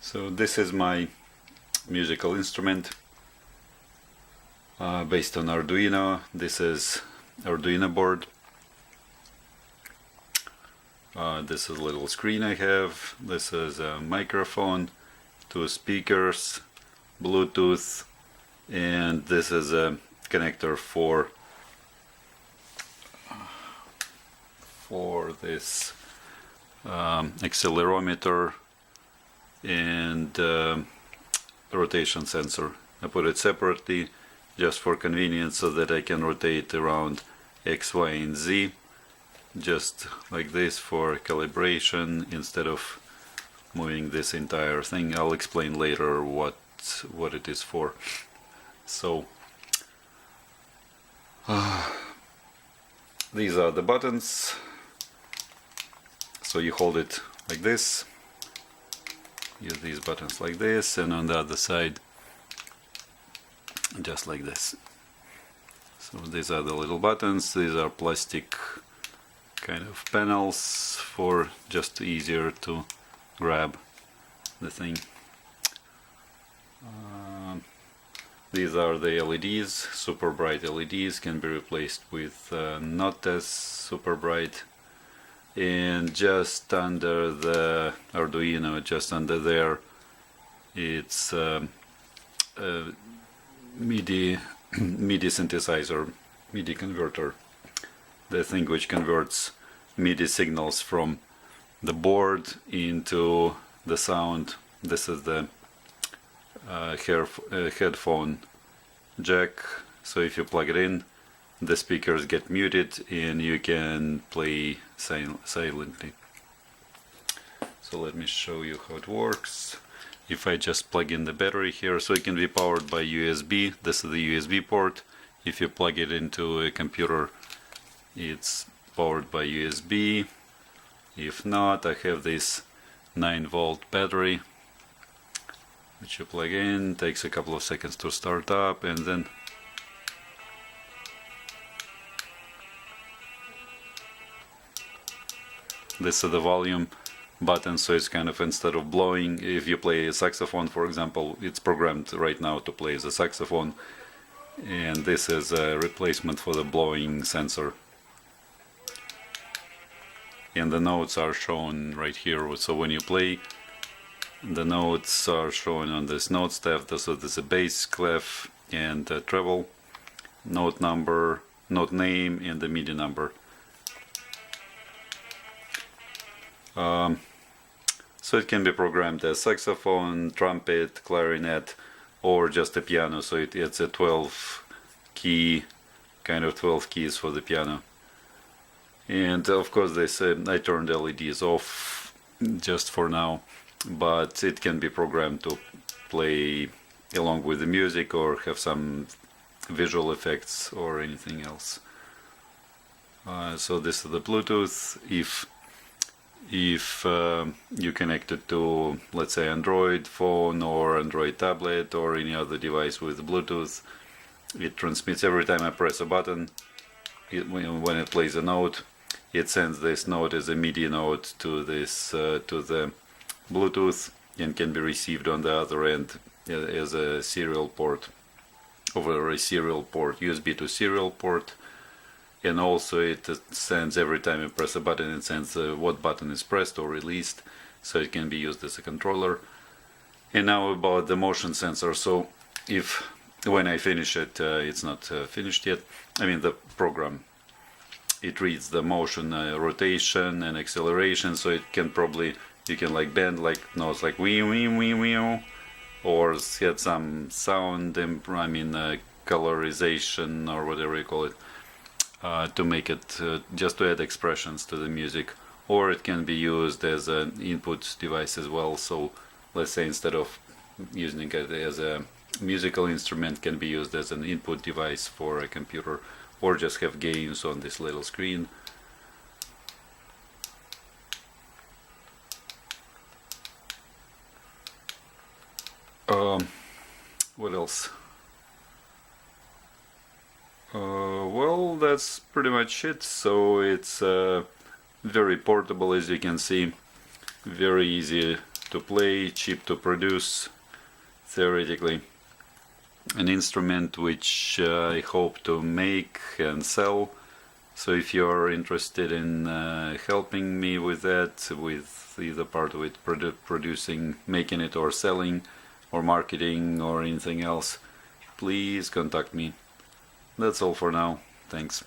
So this is my musical instrument based on Arduino. This is Arduino board. This is a little screen I have. This is a microphone, 2 speakers, Bluetooth, and this is a connector for this accelerometer and rotation sensor. I put it separately just for convenience so that I can rotate around X, Y, and Z, just like this for calibration instead of moving this entire thing. I'll explain later what it is for. So these are the buttons. So you hold it like this, use these buttons like this, and on the other side just like this. So these are the little buttons. These are plastic kind of panels for just easier to grab the thing. These are the LEDs, super bright LEDs, can be replaced with not as super bright. And just under the Arduino, just under there, it's a MIDI synthesizer, MIDI converter, the thing which converts MIDI signals from the board into the sound. This is the headphone jack, so if you plug it in, the speakers get muted and you can play silently. So let me show you how it works. If I just plug in the battery here, so it can be powered by USB. This is the USB port. If you plug it into a computer, it's powered by USB. If not, I have this 9-volt battery which you plug in, takes a couple of seconds to start up, and then this is the volume button, so it's kind of, instead of blowing, if you play a saxophone for example, it's programmed right now to play the saxophone, and this is a replacement for the blowing sensor. And the notes are shown right here, so when you play, the notes are shown on this note staff. So there's a bass, clef, and treble, note number, note name, and the MIDI number. So it can be programmed as saxophone, trumpet, clarinet, or just a piano. So it's a 12 key, kind of 12 keys for the piano. And of course this, I turned LEDs off just for now, but it can be programmed to play along with the music or have some visual effects or anything else. So this is the Bluetooth. If you connect it to, let's say, Android phone or Android tablet or any other device with Bluetooth, it transmits every time I press a button. When it plays a note, it sends this note as a MIDI note to this to the Bluetooth, and can be received on the other end as a serial port, over a serial port, USB to serial port. And also it sends, every time you press a button, it sends what button is pressed or released, so it can be used as a controller. And now about the motion sensor. So if when I finish it, it's not finished yet, I mean the program, it reads the motion, rotation and acceleration, so it can probably, you can like bend like notes like wee wee wee wee, or get some sound, I mean colorization or whatever you call it, to make it, just to add expressions to the music. Or it can be used as an input device as well. So let's say instead of using it as a musical instrument, can be used as an input device for a computer, or just have games on this little screen. What else? Well, that's pretty much it. So it's very portable, as you can see, very easy to play, cheap to produce, theoretically. An instrument which I hope to make and sell. So if you're interested in helping me with that, with either part of it, producing, making it, or selling, or marketing, or anything else, please contact me. That's all for now. Thanks.